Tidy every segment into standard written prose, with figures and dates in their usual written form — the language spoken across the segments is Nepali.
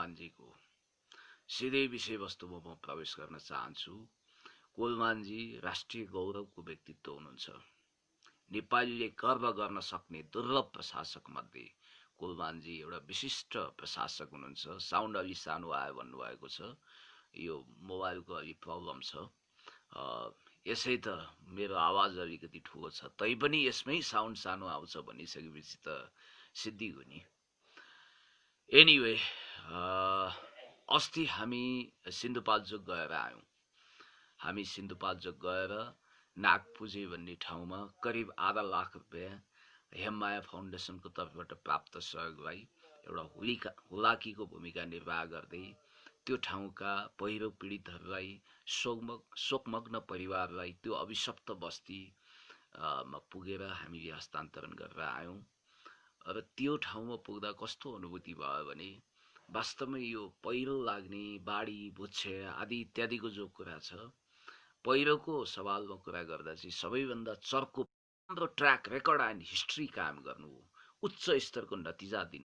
कुलमानजीको सिधै विषयवस्तुमा म प्रवेश गर्न चाहन्छु। कुलमानजी राष्ट्रिय गौरवको व्यक्तित्व हुनुहुन्छ। नेपालीले गर्व गर्न सक्ने दुर्लभ प्रशासक मध्ये कुलमानजी एउटा विशिष्ट प्रशासक हुनुहुन्छ। साउन्ड अलि सानो आयो भन्नुभएको छ, यो मोबाइलको अलि प्रब्लम छ। यसै त मेरो आवाज अलिकति ठुलो छ, तैपनि यसमै साउन्ड सानो आउँछ भनिसकेपछि त सिद्धि हो नि। एनिवे, अस्ति हामी सिन्धुपाल्चोक गएर आयौँ। हामी सिन्धुपाल्चोक गएर नागपुजे भन्ने ठाउँमा करिब आधा लाख रुपियाँ हेममाया फाउन्डेसनको तर्फबाट प्राप्त सहयोगलाई एउटा हुलाकीको भूमिका निर्वाह गर्दै त्यो ठाउँका पहिरो पीडितहरूलाई, शोकमग्न परिवारलाई त्यो अभिशप्त बस्तीमा पुगेर हामीले हस्तान्तरण गरेर आयौँ। र त्यो ठाउँमा पुग्दा कस्तो अनुभूति भयो भने वास्तवमै यो पहिरो लाग्ने, बाढी भुच्छे आदि इत्यादिको जो कुरा छ, पहिरोको सवालमा कुरा गर्दा चाहिँ सबैभन्दा चर्को राम्रो ट्र्याक रेकर्ड एन्ड हिस्ट्री कायम गर्नु हो, उच्च स्तरको नतिजा दिनु।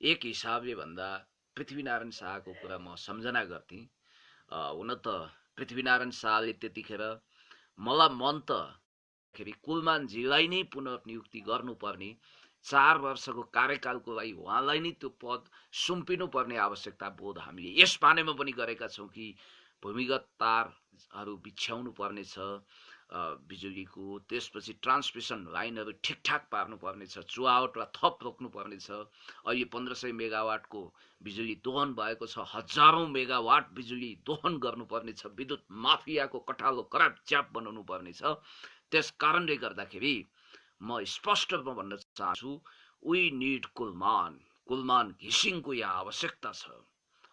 एक हिसाबले भन्दा पृथ्वीनारायण शाहको कुरा म सम्झना गर्थेँ। हुन त पृथ्वीनारायण शाहले त्यतिखेर मलाई मन त कुलमानजीलाई नै पुनर्नियुक्ति गर्नुपर्ने, 4 वर्षको कार्यकालको लागि उहाँलाई नै त्यो पद सुम्पिनुपर्ने आवश्यकता बोध हामीले यस बारेमा पनि गरेका छौँ कि भूमिगत तारहरू बिछ्याउनु पर्नेछ बिजुलीको, त्यसपछि ट्रान्समिसन लाइनहरू ठिकठाक पार्नुपर्नेछ, चुहावटलाई थप रोक्नुपर्नेछ। अहिले 1500 मेगावाटको बिजुली दोहन भएको छ, हजारौं मेगावाट बिजुली दोहन गर्नुपर्नेछ, विद्युत माफियाको कठालो कराप च्याप बनाउनु पर्नेछ। त्यस कारणले गर्दाखेरि म स्पष्ट रूपमा भन्न चाहन्छु, वी निड कुलमान घिसिङको यहाँ आवश्यकता छ।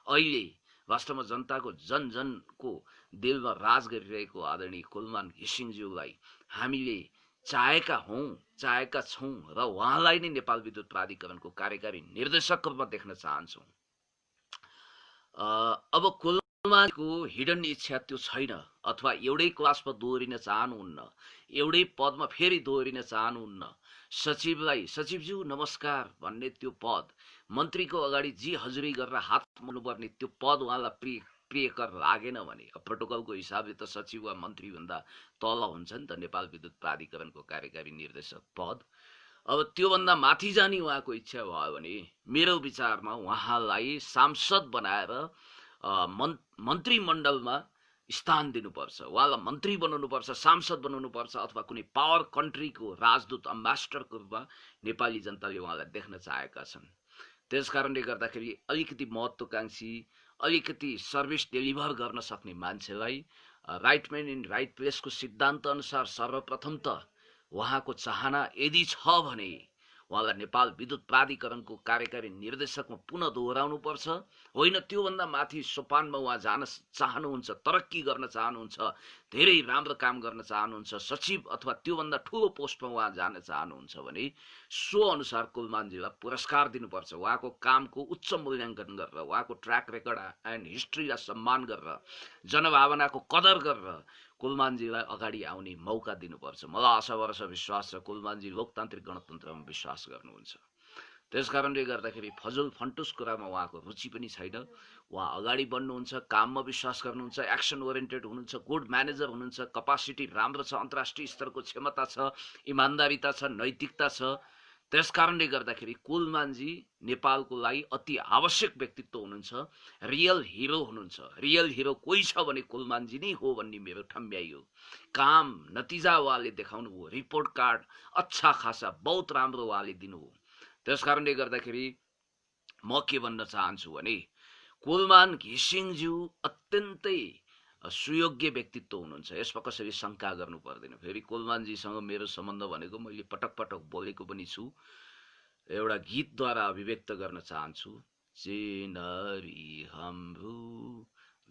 अहिले वास्तवमा जनताको जनजनको दिलमा राज गरिरहेको आदरणीय कुलमान घिसिङज्यूलाई हामीले चाहेका छौँ र उहाँलाई नै नेपाल विद्युत प्राधिकरणको कार्यकारी निर्देशकको रूपमा देख्न चाहन्छौँ। अब कुलमानको हिडन इच्छा त्यो छैन, अथवा एउटै क्लासमा दोहोरिन चाहनुहुन्न, एउटै पदमा फेरि दोहोरिन चाहनुहुन्न। सचिवज्यू नमस्कार भन्ने त्यो पद, मन्त्रीको अगाडि जी हजुरी गरेर हात मोल्नुपर्ने त्यो पद उहाँलाई प्रियकर लागेन भने प्रोटोकलको हिसाबले त सचिव वा मन्त्री भन्दा तल हुन्छ नि त नेपाल विद्युत प्राधिकरणको कार्यकारी निर्देशक पद। अब त्योभन्दा माथि जाने उहाँको इच्छा भयो भने मेरो विचारमा उहाँलाई सांसद बनाएर मन्त्रीमण्डलमा स्थान दिनुपर्छ, उहाँलाई मन्त्री बनाउनुपर्छ, सांसद बनाउनुपर्छ, अथवा कुनै पावर कन्ट्रीको राजदूत अम्बासडरको रूपमा नेपाली जनताले उहाँलाई देख्न चाहेका छन्। त्यस कारणले गर्दाखेरि अलिकति महत्त्वकांक्षी, अलिकति सर्भिस डेलिभर गर्न सक्ने मान्छेलाई राइट म्यान इन राइट प्लेसको सिद्धान्त अनुसार सर्वप्रथम त उहाँको चाहना यदि छ भने उहाँलाई नेपाल विद्युत प्राधिकरणको कार्यकारी निर्देशकमा पुनः दोहोऱ्याउनु पर्छ। होइन त्योभन्दा माथि सोपानमा उहाँ जान चाहनुहुन्छ, तरक्की गर्न चाहनुहुन्छ, धेरै राम्रो काम गर्न चाहनुहुन्छ, सचिव अथवा त्योभन्दा ठुलो पोस्टमा उहाँ जान चाहनुहुन्छ भने सो अनुसार कुलमानजीलाई पुरस्कार दिनुपर्छ। उहाँको कामको उच्च मूल्याङ्कन गरेर, उहाँको ट्र्याक रेकर्ड एन्ड हिस्ट्रीलाई सम्मान गरेर, जनभावनाको कदर गरेर कुलमानजीलाई अगाडि आउने मौका दिनुपर्छ। मलाई आशा भरोसा विश्वास छ कुलमानजी लोकतान्त्रिक गणतन्त्रमा विश्वास गर्नुहुन्छ। त्यस कारणले गर्दाखेरि फजुल फन्टुस कुरामा उहाँको रुचि पनि छैन। उहाँ अगाडि बढ्नुहुन्छ, काममा विश्वास गर्नुहुन्छ, एक्सन ओरिएन्टेड हुनुहुन्छ, गुड म्यानेजर हुनुहुन्छ, कपासिटी राम्रो छ, अन्तर्राष्ट्रिय स्तरको क्षमता छ, इमान्दारिता छ, नैतिकता छ। त्यस कारणले गर्दाखेरि कुलमानजी नेपालको लागि अति आवश्यक व्यक्तित्व हुनुहुन्छ, रियल हिरो हुनुहुन्छ। रियल हिरो कोही छ भने कुलमानजी नै हो भन्ने मेरो ठम्ब्याइ हो। काम नतिजा उहाँले देखाउनु हो, रिपोर्ट कार्ड अच्छा खासा बहुत राम्रो उहाँले दिनु हो। त्यस कारणले गर्दाखेरि म के भन्न चाहन्छु भने कुलमान घिसिङज्यू अत्यन्तै सुयोग्य व्यक्तित्व हुनुहुन्छ, यसमा कसरी शङ्का गर्नु पर्दैन। फेरि कुलमानजीसँग मेरो सम्बन्ध भनेको मैले पटक पटक बोलेको पनि छु, एउटा गीतद्वारा अभिव्यक्त गर्न चाहन्छु। चिनारी हाम्रो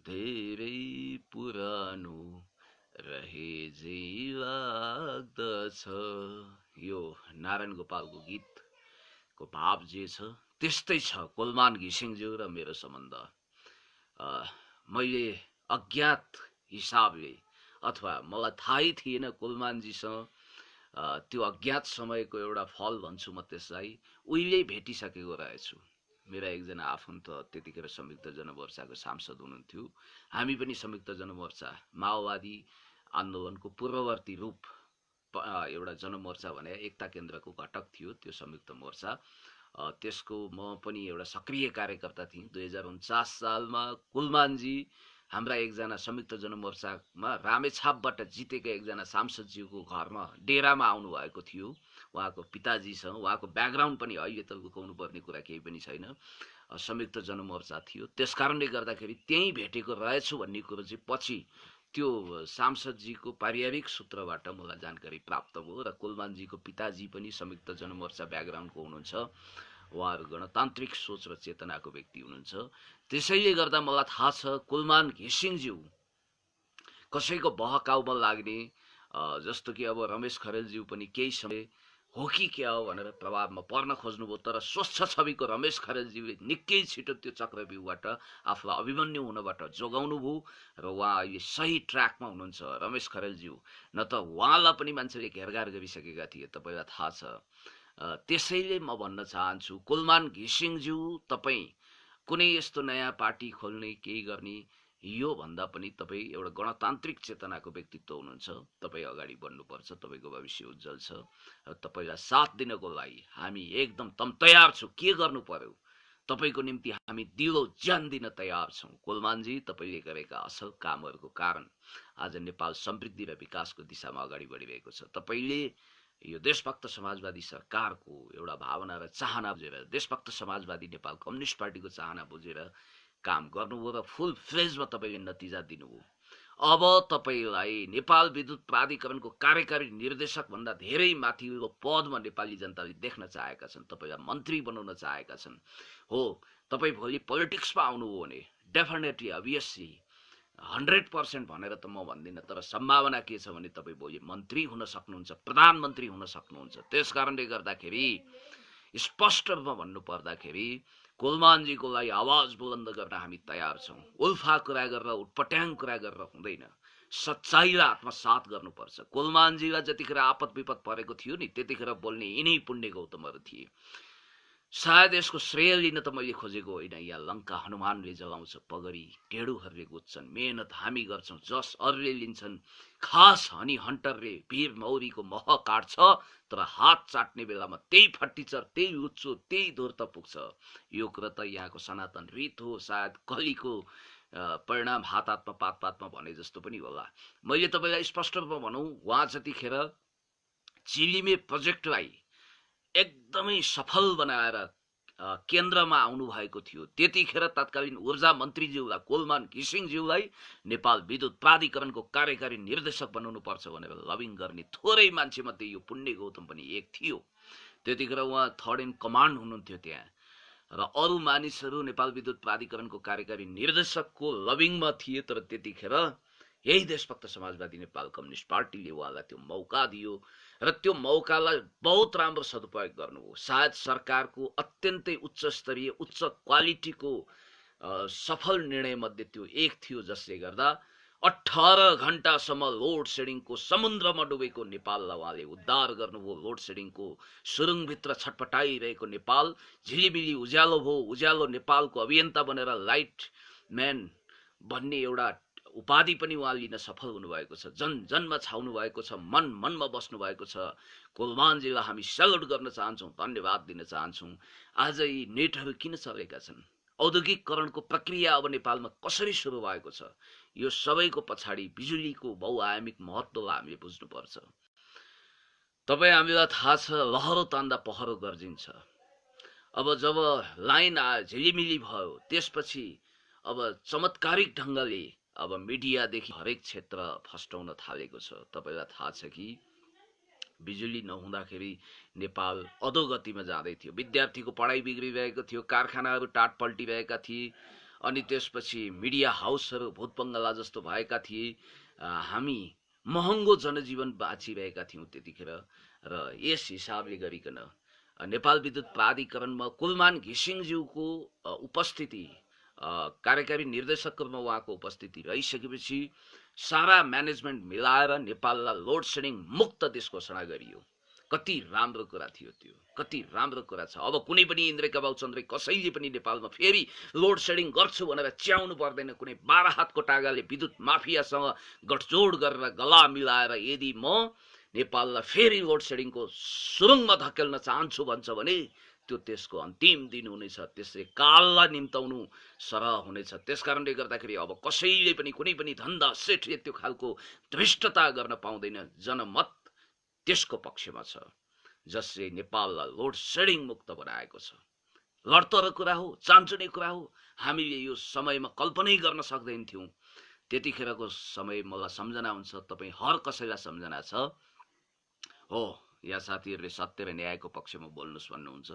धेरै पुरानो रहे झै लाग्दछ, यो नारायण गोपालको गीतको भाव जे छ त्यस्तै छ कुलमान घिसिङज्यू र मेरो सम्बन्ध। मैले अज्ञात हिसाबले अथवा मलाई थाहै थिएन कुलमानजीसँग त्यो अज्ञात समयको एउटा फल भन्छु म त्यसलाई, उहिले भेटिसकेको रहेछु। मेरा एकजना आफन्त त्यतिखेर संयुक्त जनमोर्चाको सांसद हुनुहुन्थ्यो। हामी पनि संयुक्त जनमोर्चा माओवादी आन्दोलनको पूर्ववर्ती रूप एउटा जनमोर्चा भने एकता केन्द्रको घटक थियो त्यो संयुक्त मोर्चा। त्यसको म पनि एउटा सक्रिय कार्यकर्ता थिएँ। 2049 सालमा कुलमानजी हाम्रा एकजना संयुक्त जनमोर्चामा रामेछापबाट जितेका एकजना सांसदज्यूको घरमा डेरामा आउनुभएको थियो। उहाँको पिताजीसँग उहाँको ब्याकग्राउन्ड पनि अहिले त लुकाउनु पर्ने कुरा केही पनि छैन। संयुक्त जनमोर्चा थियो, त्यसकारणले गर्दाखेरि त्यहीँ भेटेको रहेछु भन्ने कुरो चाहिँ पछि त्यो सांसदजीको पारिवारिक सूत्रबाट मलाई जानकारी प्राप्त भयो र कुलमानजीको पिताजी पनि संयुक्त जनमोर्चा ब्याकग्राउन्डको हुनुहुन्छ। उहाँहरू गणतान्त्रिक सोच र चेतनाको व्यक्ति हुनुहुन्छ। त्यसैले गर्दा मलाई थाहा छ कुलमान घिसिङज्यू कसैको बहकाउमा लाग्ने, जस्तो कि अब रमेश खरेलज्यू पनि केही समय हो कि क्या हो भनेर प्रभावमा पर्न खोज्नुभयो, तर स्वच्छ छविको रमेश खरेलज्यूले निकै छिटो त्यो चक्रव्यूहबाट आफूलाई अभिमन्यु हुनबाट जोगाउनु भयो र उहाँ अहिले सही ट्र्याकमा हुनुहुन्छ रमेश खरेलज्यू। न त उहाँलाई पनि मान्छेले घेरघार गरिसकेका थिए, तपाईँलाई थाहा छ। त्यसैले म भन्न चाहन्छु कुलमान घिसिङज्यू तपाईँ कुनै यस्तो नयाँ पार्टी खोल्ने केही गर्ने यो भन्दा पनि तपाईँ एउटा गणतान्त्रिक चेतनाको व्यक्तित्व हुनुहुन्छ। तपाईँ अगाडि बढ्नुपर्छ, तपाईँको भविष्य उज्जवल छ र तपाईँलाई साथ दिनको लागि हामी एकदम तयार छौँ। के गर्नु पर्यो तपाईँको निम्ति हामी दिलो ज्यान दिन तयार छौँ। कुलमानजी, तपाईँले गरेका असल कामहरूको कारण आज नेपाल समृद्धि र विकासको दिशामा अगाडि बढिरहेको छ। तपाईँले यो देशभक्त समाजवादी सरकारको एउटा भावना र चाहना बुझेर, देशभक्त समाजवादी नेपाल कम्युनिस्ट पार्टीको चाहना बुझेर काम गर्नुभयो र फुल फ्लेजमा तपाईँले नतिजा दिनुभयो। अब तपाईँलाई नेपाल विद्युत प्राधिकरणको कार्यकारी निर्देशक भन्दा धेरै माथिल्लो पदमा नेपाली जनताले देख्न चाहेका छन्। तपाईँलाई मन्त्री बनाउन चाहेका छन्। हो, तपाईँ भोलि पोलिटिक्समा आउनुभयो भने डेफिनेटली अभियसली 100% भनेर त म भन्दिनँ, तर सम्भावना के छ भने तपाईँ भोलि मन्त्री हुन सक्नुहुन्छ, प्रधानमन्त्री हुन सक्नुहुन्छ। त्यसकारणले गर्दाखेरि स्पष्ट रूपमा भन्नुपर्दाखेरि कुलमानजीको लागि आवाज बुलन्द गर्न हामी तयार छौँ। उल्फा कुरा गरेर, उटपट्याङ कुरा गरेर हुँदैन, सच्चाइलाई आत्मसात गर्नुपर्छ। कुलमानजीलाई जतिखेर आपत विपद परेको थियो नि त्यतिखेर बोल्ने यिनै पुण्य गौतमहरू थिए। सायद यसको श्रेय लिन त मैले खोजेको होइन। यहाँ लङ्का हनुमानले जलाउँछ, पगडी टेडुहरूले गुज्छन्, मेहनत हामी गर्छौँ, जस अरूले लिन्छन्। खास हनी हन्टरले वीर मौरीको मह काट्छ, तर हात चाट्ने बेलामा त्यही फट्टिचर, त्यही लुच्चो, त्यही धुर्त पुग्छ। यो कुरा त यहाँको सनातन रीत हो। सायद कलीको परिणाम हात हातमा पात पातमा भने जस्तो पनि होला। मैले तपाईँलाई स्पष्ट रूपमा भनौँ, उहाँ जतिखेर चिलिमे प्रोजेक्टलाई एकदमै सफल बनाएर केन्द्रमा आउनु भएको थियो त्यतिखेर तत्कालीन ऊर्जा मन्त्रीज्यूलाई कुलमान घिसिङज्यूलाई नेपाल विद्युत प्राधिकरणको कार्यकारी निर्देशक बनाउनु पर्छ भनेर लबिङ गर्ने थोरै मान्छे मध्ये यो पुण्य गौतम पनि एक थियो। त्यतिखेर उहाँ थर्ड इन कमान्ड हुनुहुन्थ्यो त्यहाँ, र अरू मानिसहरू नेपाल विद्युत प्राधिकरणको कार्यकारी निर्देशकको लबिङमा थिए। तर त्यतिखेर यही देशभक्त समाजवादी नेपाल कम्युनिस्ट पार्टीले उहाँलाई त्यो मौका दियो र त्यो मौकालाई बहुत राम्रो सदुपयोग गर्नुभयो। सायद सरकारको अत्यन्तै उच्च स्तरीय, उच्च क्वालिटीको सफल निर्णय मध्ये त्यो एक थियो, जसले गर्दा 18 घण्टासम्म लोड सेडिङको समुद्रमा डुबेको नेपाललाई उहाँले उद्धार गर्नुभयो। लोड सेडिङको सुरुङभित्र छटपटाइरहेको नेपाल झिलिमिली उज्यालो भयो। उज्यालो नेपालको अभियन्ता बनेर लाइट म्यान भन्ने एउटा उपाधि पनि उहाँ लिन सफल हुनुभएको छ। जन जनमा छाउनु भएको छ, मन मनमा बस्नु भएको छ। कुलमानजीलाई हामी सेल्युट गर्न चाहन्छौँ, धन्यवाद दिन चाहन्छौँ। आज यी नेटहरू किन चलेका छन्, औद्योगिकरणको प्रक्रिया अब नेपालमा कसरी सुरु भएको छ, यो सबैको पछाडि बिजुलीको बहुआयामिक महत्त्वलाई हामीले बुझ्नुपर्छ। तपाईँ हामीलाई थाहा छ लहरो तान्दा पहरो गर्जिन्छ। अब जब लाइन आयो, झिलिमिली भयो, त्यसपछि अब चमत्कारिक ढङ्गले अब मिडियादेखि हरेक क्षेत्र फस्टाउन थालेको छ। तपाईँलाई थाहा छ कि बिजुली नहुँदाखेरि नेपाल अधोगतिमा जाँदै थियो। विद्यार्थीको पढाइ बिग्रिरहेको थियो, कारखानाहरू टाट पल्टिरहेका थिए, अनि त्यसपछि मिडिया हाउसहरू भूतबङ्गला जस्तो भएका थिए। हामी महँगो जनजीवन बाँचिरहेका थियौँ त्यतिखेर। र यस हिसाबले गरिकन नेपाल विद्युत प्राधिकरणमा कुलमान घिसिङज्यूको उपस्थिति, कार्यकारी निर्देशकको रूपमा उहाँको उपस्थिति रहिसकेपछि सारा म्यानेजमेन्ट मिलाएर नेपाललाई लोड सेडिङ मुक्त देश घोषणा गरियो। कति राम्रो कुरा थियो त्यो, कति राम्रो कुरा छ। अब कुनै पनि इन्द्रेका बाबुचन्द्र कसैले पनि नेपालमा फेरि लोड सेडिङ गर्छु भनेर च्याउनु पर्दैन। कुनै 12 हातको टागाले विद्युत माफियासँग गठजोड गरेर गला मिलाएर यदि म नेपाललाई फेरि लोड सेडिङको सुरुङमा धकेल्न चाहन्छु भन्छ भने त्यो त्यसको अन्तिम दिन हुनेछ। त्यसले काललाई निम्ताउनु सरह हुनेछ। त्यसकारणले गर्दाखेरि अब कसैले पनि कुनै पनि धन्दा सेठले त्यो खालको धृष्टता गर्न पाउँदैन। जनमत त्यसको पक्षमा छ जसले नेपाललाई लोड सेडिङ मुक्त बनाएको छ। लड्तर कुरा हो, चान्चुने कुरा हो। हामीले यो समयमा कल्पनै गर्न सक्दैनथ्यौँ। त्यतिखेरको समय मलाई सम्झना हुन्छ, तपाईँ हर कसैलाई सम्झना छ हो। यहाँ साथीहरूले सत्य र न्यायको पक्षमा बोल्नुहोस् भन्नुहुन्छ।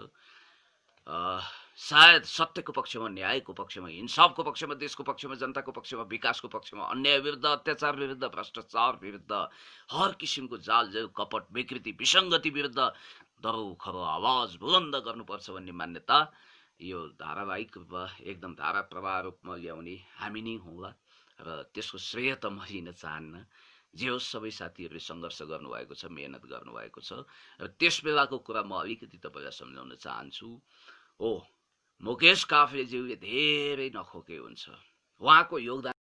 सायद सत्यको पक्षमा, न्यायको पक्षमा, इन्साफको पक्षमा, देशको पक्षमा, जनताको पक्षमा, विकासको पक्षमा, अन्याय विरुद्ध, अत्याचार विरुद्ध, भ्रष्टाचार विरुद्ध, हर किसिमको जालजेल, कपट, विकृति, विसङ्गति विरुद्ध दरो खरो आवाज बुलन्द गर्नुपर्छ भन्ने मान्यता यो धारावाहिक रूपमा एकदम धारा प्रवाह रूपमा ल्याउने हामी नै होला र त्यसको श्रेय त म लिन चाहन्न। जे होस्, सबै साथीहरूले सङ्घर्ष गर्नुभएको छ, मेहनत गर्नुभएको छ र त्यस बेलाको कुरा म अलिकति तपाईँलाई सम्झाउन चाहन्छु। हो, मुकेश काफ्लेज्यूले धेरै नखोके हुन्छ। उहाँको योगदान